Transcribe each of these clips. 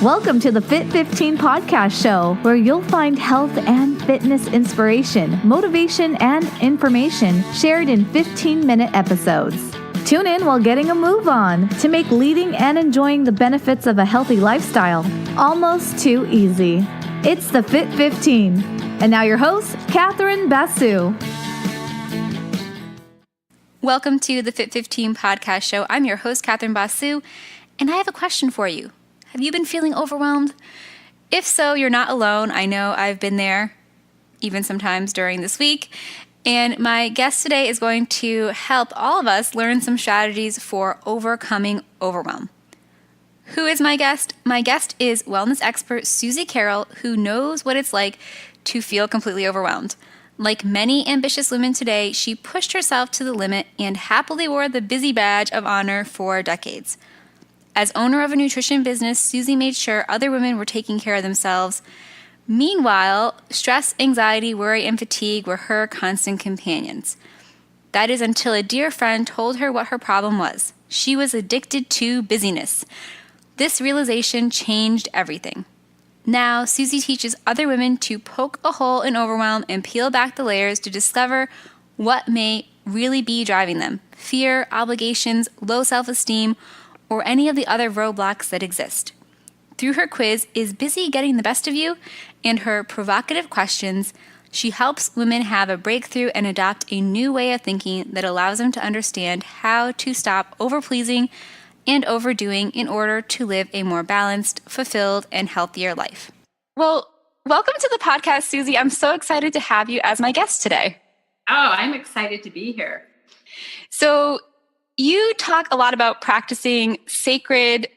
Welcome to the Fit 15 podcast show, where you'll find health and fitness inspiration, motivation, and information shared in 15-minute episodes. Tune in while getting a move on to make leading and enjoying the benefits of a healthy lifestyle almost too easy. It's the Fit 15. And now your host, Catherine Basu. Welcome to the Fit 15 podcast show. I'm your host, Catherine Basu, and I have a question for you. Have you been feeling overwhelmed? If so, you're not alone. I know I've been there, even sometimes during this week. And my guest today is going to help all of us learn some strategies for overcoming overwhelm. Who is my guest? My guest is wellness expert Suzy Carroll, who knows what it's like to feel completely overwhelmed. Like many ambitious women today, she pushed herself to the limit and happily wore the busy badge of honor for decades. As owner of a nutrition business, Suzy made sure other women were taking care of themselves. Meanwhile, stress, anxiety, worry, and fatigue were her constant companions. That is until a dear friend told her what her problem was. She was addicted to busyness. This realization changed everything. Now, Suzy teaches other women to poke a hole in overwhelm and peel back the layers to discover what may really be driving them: fear, obligations, low self-esteem, or any of the other roadblocks that exist. Through her quiz, Is Busy Getting the Best of You? And her provocative questions, she helps women have a breakthrough and adopt a new way of thinking that allows them to understand how to stop overpleasing and overdoing in order to live a more balanced, fulfilled, and healthier life. Well, welcome to the podcast, Suzy. I'm so excited to have you as my guest today. Oh, I'm excited to be here. So, you talk a lot about practicing sacred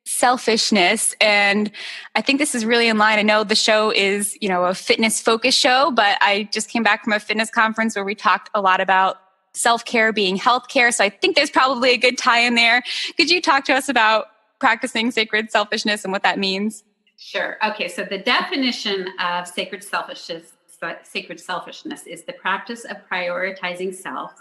selfishness, and I think this is really in line. I know the show is, a fitness-focused show, but I just came back from a fitness conference where we talked a lot about self-care being healthcare, so I think there's probably a good tie in there. Could you talk to us about practicing sacred selfishness and what that means? Sure. Okay, so the definition of sacred selfishness is the practice of prioritizing self,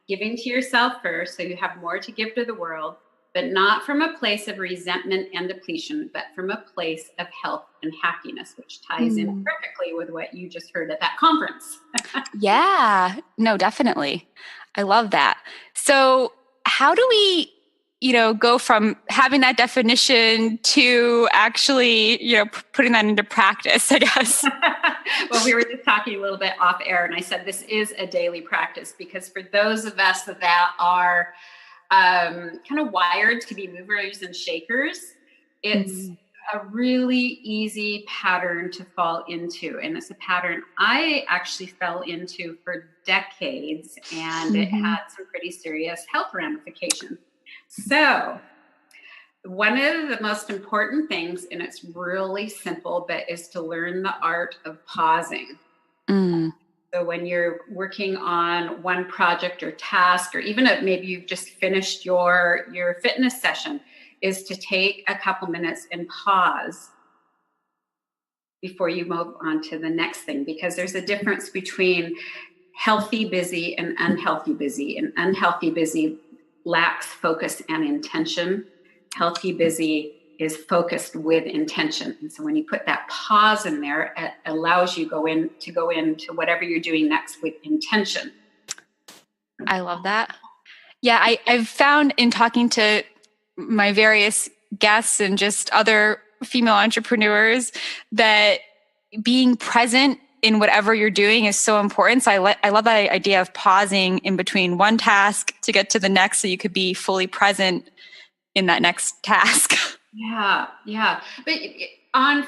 giving to yourself first so you have more to give to the world, but not from a place of resentment and depletion, but from a place of health and happiness, which ties in perfectly with what you just heard at that conference. Yeah, no, definitely. I love that. So how do we, go from having that definition to actually, putting that into practice, I guess? Well, we were just talking a little bit off air, and I said this is a daily practice because for those of us that are kind of wired to be movers and shakers, it's a really easy pattern to fall into. And it's a pattern I actually fell into for decades, and it had some pretty serious health ramifications. So one of the most important things, and it's really simple, but is to learn the art of pausing. So when you're working on one project or task, or even if maybe you've just finished your fitness session, is to take a couple minutes and pause before you move on to the next thing, because there's a difference between healthy busy and unhealthy busy. And unhealthy busy lacks focus and intention. Healthy busy is focused with intention. And so when you put that pause in there, it allows you go into whatever you're doing next with intention. I love that. Yeah, I've found in talking to my various guests and just other female entrepreneurs that being present in whatever you're doing is so important. So I love that idea of pausing in between one task to get to the next so you could be fully present in that next task. Yeah. But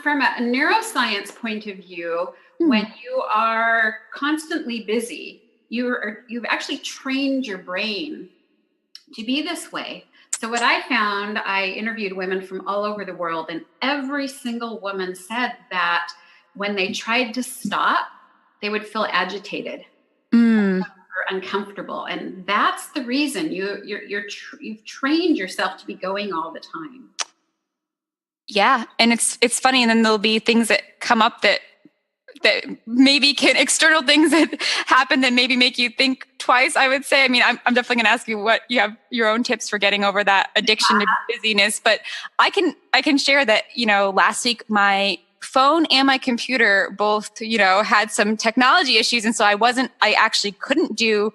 from a neuroscience point of view, when you are constantly busy, you've actually trained your brain to be this way. So what I found, I interviewed women from all over the world, and every single woman said that when they tried to stop, they would feel agitated or uncomfortable. And that's the reason you've trained yourself to be going all the time. Yeah. And it's funny. And then there'll be things that come up that that maybe external things that happen that maybe make you think twice, I would say. I mean, I'm definitely going to ask you what you have your own tips for getting over that addiction to busyness, but I can share that, last week my phone and my computer both, had some technology issues. And so I actually couldn't do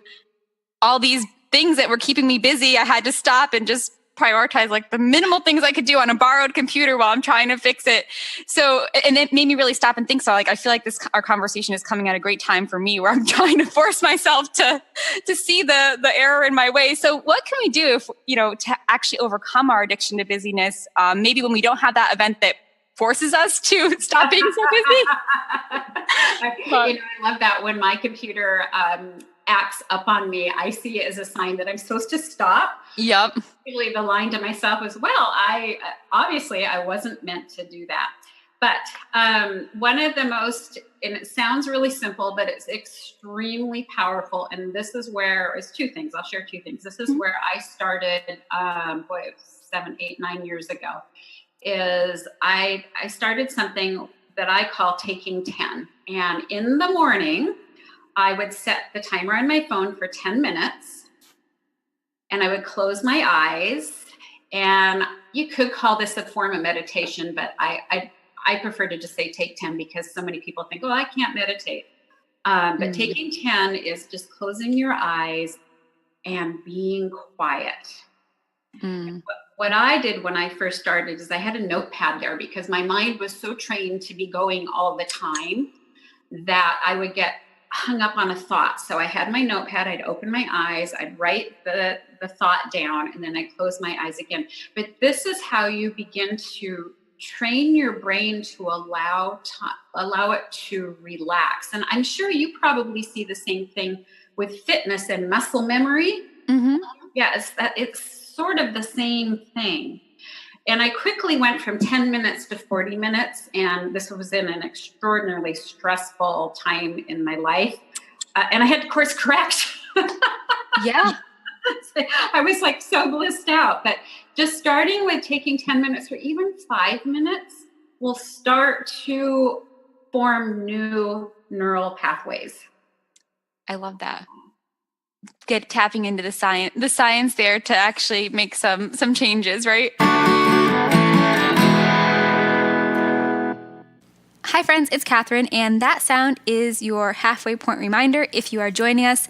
all these things that were keeping me busy. I had to stop and just prioritize like the minimal things I could do on a borrowed computer while I'm trying to fix it. So, and it made me really stop and think. So like, I feel like our conversation is coming at a great time for me, where I'm trying to force myself to see the error in my way. So what can we do if, to actually overcome our addiction to busyness? Maybe when we don't have that event that forces us to stop being so busy. I love that when my computer, acts up on me, I see it as a sign that I'm supposed to stop. Yep. Really, the line to myself was, well, I wasn't meant to do that. But one of the most, and it sounds really simple, but it's extremely powerful. And this is where it's two things. I'll share two things. This is where I started, it was 7, 8, 9 years ago, is I started something that I call taking 10. And in the morning, I would set the timer on my phone for 10 minutes, and I would close my eyes. And you could call this a form of meditation, but I prefer to just say take 10, because so many people think, oh, I can't meditate. But taking 10 is just closing your eyes and being quiet. What I did when I first started is I had a notepad there, because my mind was so trained to be going all the time that I would get hung up on a thought. So I had my notepad, I'd open my eyes, I'd write the thought down, and then I'd close my eyes again. But this is how you begin to train your brain to allow it to relax. And I'm sure you probably see the same thing with fitness and muscle memory. Mm-hmm. Yeah, it's sort of the same thing. And I quickly went from 10 minutes to 40 minutes. And this was in an extraordinarily stressful time in my life. And I had to course correct. Yeah. I was like so blissed out. But just starting with taking 10 minutes or even 5 minutes will start to form new neural pathways. I love that. Tapping into the science there to actually make some changes, right? Hi friends, it's Catherine, and that sound is your halfway point reminder if you are joining us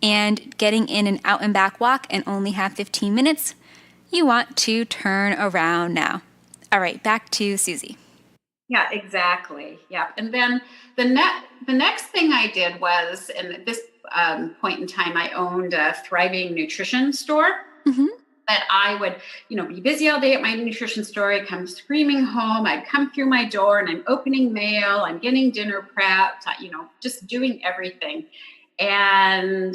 and getting in an out and back walk and only have 15 minutes, you want to turn around now. All right, back to Suzy. Yeah, exactly. Yeah. And then the next thing I did was, and at this point in time, I owned a thriving nutrition store. Mm-hmm. That I would, be busy all day at my nutrition store. I'd come screaming home. I'd come through my door and I'm opening mail. I'm getting dinner prepped, just doing everything. And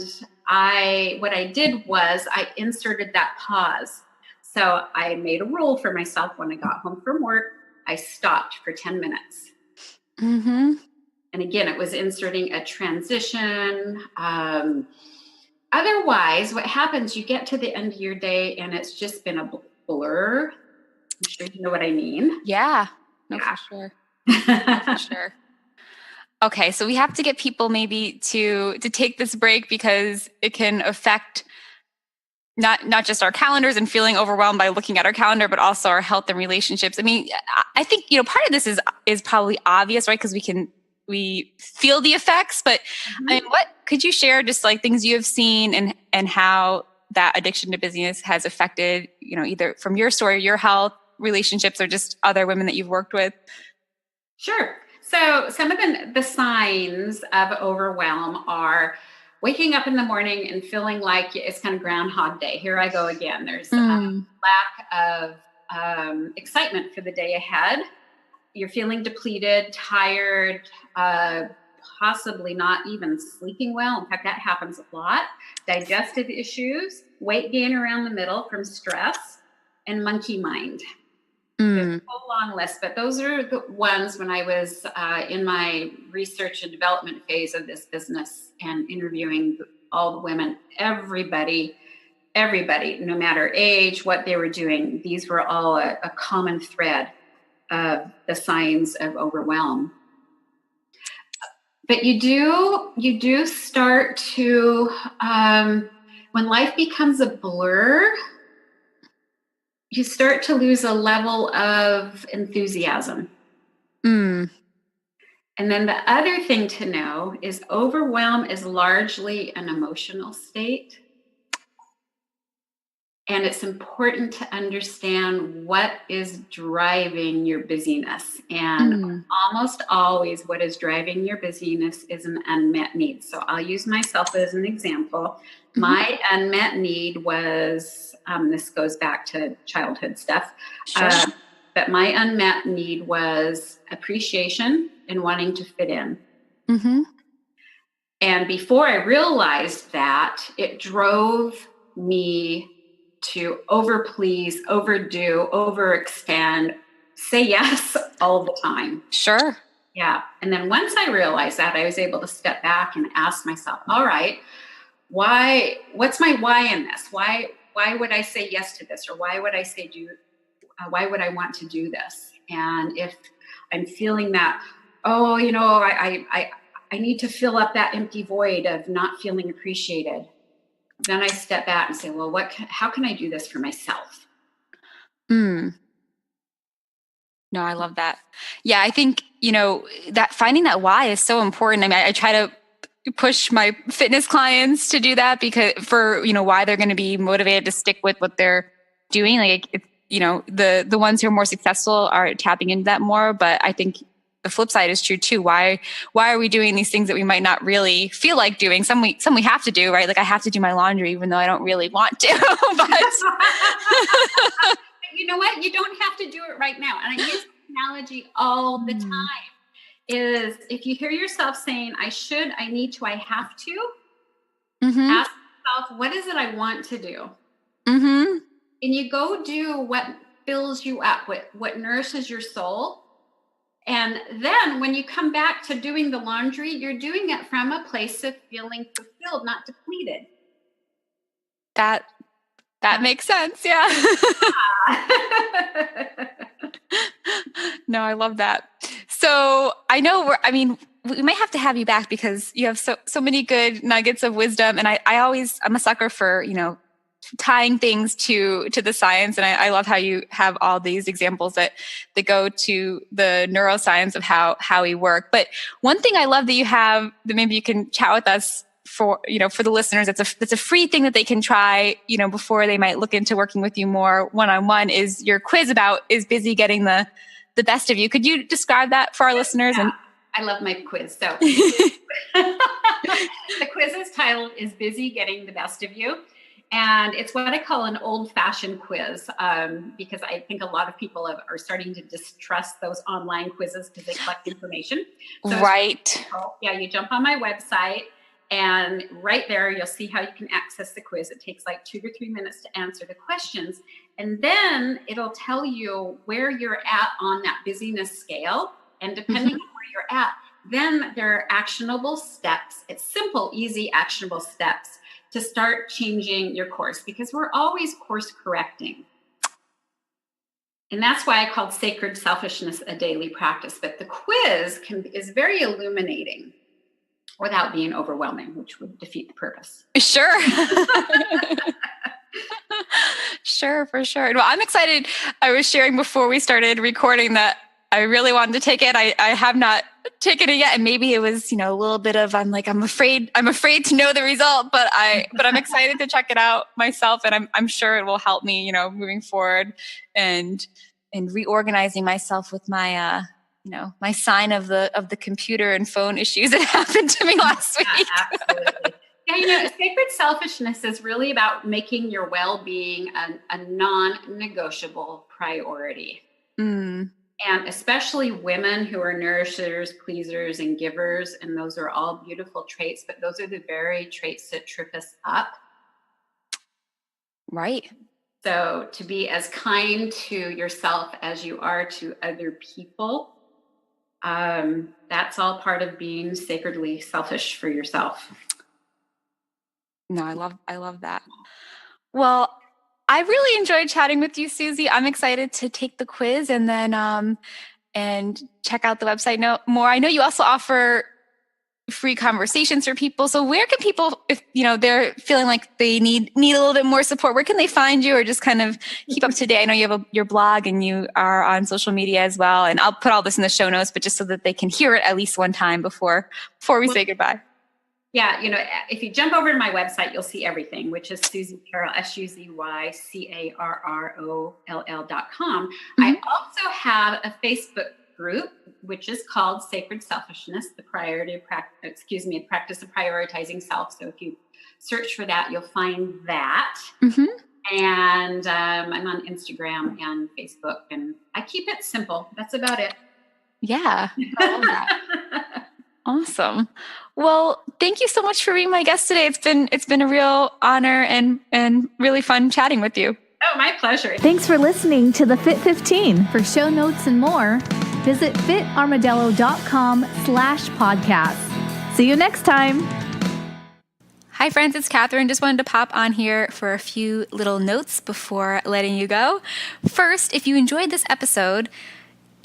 what I did was I inserted that pause. So I made a rule for myself when I got home from work. I stopped for 10 minutes. Mm-hmm. And again, it was inserting a transition. Otherwise, what happens, you get to the end of your day and it's just been a blur. I'm sure you know what I mean. Yeah. No, yeah. For sure. For sure. Okay, so we have to get people maybe to take this break, because it can affect not just our calendars and feeling overwhelmed by looking at our calendar, but also our health and relationships. I mean, I think, part of this is probably obvious, right? Because we feel the effects, but I mean, what could you share, just like things you have seen and how that addiction to busyness has affected, either from your story, your health, relationships, or just other women that you've worked with? Sure. So some of the signs of overwhelm are waking up in the morning and feeling like it's kind of Groundhog Day. Here I go again. There's lack of excitement for the day ahead. You're feeling depleted, tired, possibly not even sleeping well. In fact, that happens a lot. Digestive issues, weight gain around the middle from stress, and monkey mind. There's a whole long list, but those are the ones when I was in my research and development phase of this business and interviewing all the women, everybody, no matter age, what they were doing. These were all a common thread of the signs of overwhelm. But you do start to, when life becomes a blur, you start to lose a level of enthusiasm. Mm. And then the other thing to know is overwhelm is largely an emotional state. And it's important to understand what is driving your busyness. And almost always what is driving your busyness is an unmet need. So I'll use myself as an example. Mm-hmm. My unmet need was, this goes back to childhood stuff, sure. But my unmet need was appreciation and wanting to fit in. Mm-hmm. And before I realized that, it drove me to overplease, overdo, overextend, say yes all the time. Sure. Yeah. And then once I realized that, I was able to step back and ask myself, all right, what's my why in this? Why would I say yes to this? Or why would I say why would I want to do this? And if I'm feeling that, I need to fill up that empty void of not feeling appreciated, then I step back and say, well, how can I do this for myself? No, I love that. Yeah, I think, that finding that why is so important. I mean, I try to push my fitness clients to do that because why they're going to be motivated to stick with what they're doing. Like, the ones who are more successful are tapping into that more. But I think the flip side is true too. Why are we doing these things that we might not really feel like doing? Some we have to do, right? Like I have to do my laundry even though I don't really want to. But you know what? You don't have to do it right now. And I use the analogy all the time is if you hear yourself saying, I should, I need to, I have to, ask yourself, what is it I want to do? And you go do what fills you up, what nourishes your soul. And then when you come back to doing the laundry, you're doing it from a place of feeling fulfilled, not depleted. That makes sense. Yeah. No, I love that. So I know we might have to have you back because you have so many good nuggets of wisdom. And I'm a sucker for, tying things to the science. And I love how you have all these examples that go to the neuroscience of how we work. But one thing I love that you have that maybe you can chat with us for the listeners, it's a free thing that they can try, before they might look into working with you more one-on-one is your quiz about is busy getting the best of you. Could you describe that for our listeners? Yeah, I love my quiz. So the quiz's title is Busy Getting the Best of You. And it's what I call an old-fashioned quiz because I think a lot of people are starting to distrust those online quizzes because they collect information. So right. You jump on my website and right there you'll see how you can access the quiz. It takes like 2 to 3 minutes to answer the questions. And then it'll tell you where you're at on that busyness scale. And depending on where you're at, then there are actionable steps. It's simple, easy, actionable steps to start changing your course because we're always course correcting. And that's why I called Sacred Selfishness a daily practice. But the quiz is very illuminating without being overwhelming, which would defeat the purpose. Sure. Sure, for sure. Well, I'm excited. I was sharing before we started recording that I really wanted to take it. I have not taken it yet. And maybe it was, a little bit of, I'm afraid to know the result, but I'm excited to check it out myself. And I'm sure it will help me, moving forward and reorganizing myself with my, my sign of the computer and phone issues that happened to me last week. Absolutely. Yeah, sacred selfishness is really about making your well-being a non-negotiable priority. And especially women who are nourishers, pleasers, and givers. And those are all beautiful traits, but those are the very traits that trip us up. Right. So to be as kind to yourself as you are to other people, that's all part of being sacredly selfish for yourself. No, I love that. Well, I really enjoyed chatting with you, Suzy. I'm excited to take the quiz and then and check out the website more. I know you also offer free conversations for people. So where can people, if they're feeling like they need a little bit more support, where can they find you, or just kind of keep up to date? I know you have your blog and you are on social media as well. And I'll put all this in the show notes, but just so that they can hear it at least one time before we say goodbye. Yeah, if you jump over to my website, you'll see everything, which is Suzy Carroll, SuzyCarroll.com. Mm-hmm. I also have a Facebook group, which is called Sacred Selfishness, the practice of prioritizing self. So if you search for that, you'll find that. Mm-hmm. And I'm on Instagram and Facebook, and I keep it simple. That's about it. Yeah, I love that. Awesome. Well, thank you so much for being my guest today. It's been a real honor and really fun chatting with you. Oh, my pleasure. Thanks for listening to the Fit 15. For show notes and more, visit fitarmadillo.com/podcast. See you next time. Hi friends, it's Catherine. Just wanted to pop on here for a few little notes before letting you go. First, if you enjoyed this episode,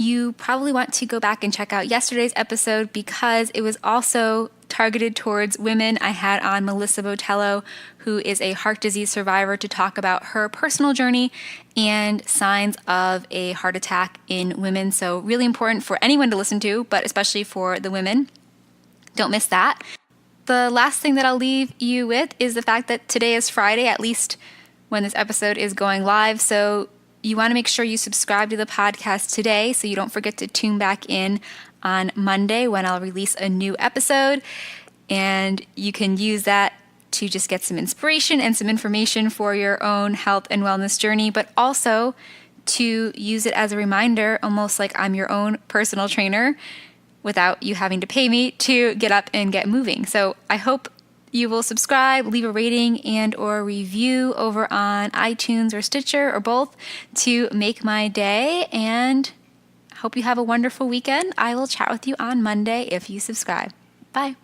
you probably want to go back and check out yesterday's episode because it was also targeted towards women. I had on Melissa Botello, who is a heart disease survivor, to talk about her personal journey and signs of a heart attack in women. So really important for anyone to listen to, but especially for the women. Don't miss that. The last thing that I'll leave you with is the fact that today is Friday, at least when this episode is going live. So you want to make sure you subscribe to the podcast today so you don't forget to tune back in on Monday when I'll release a new episode. And you can use that to just get some inspiration and some information for your own health and wellness journey, but also to use it as a reminder, almost like I'm your own personal trainer without you having to pay me, to get up and get moving. So I hope you will subscribe, leave a rating and or review over on iTunes or Stitcher or both to make my day, and hope you have a wonderful weekend. I will chat with you on Monday if you subscribe. Bye.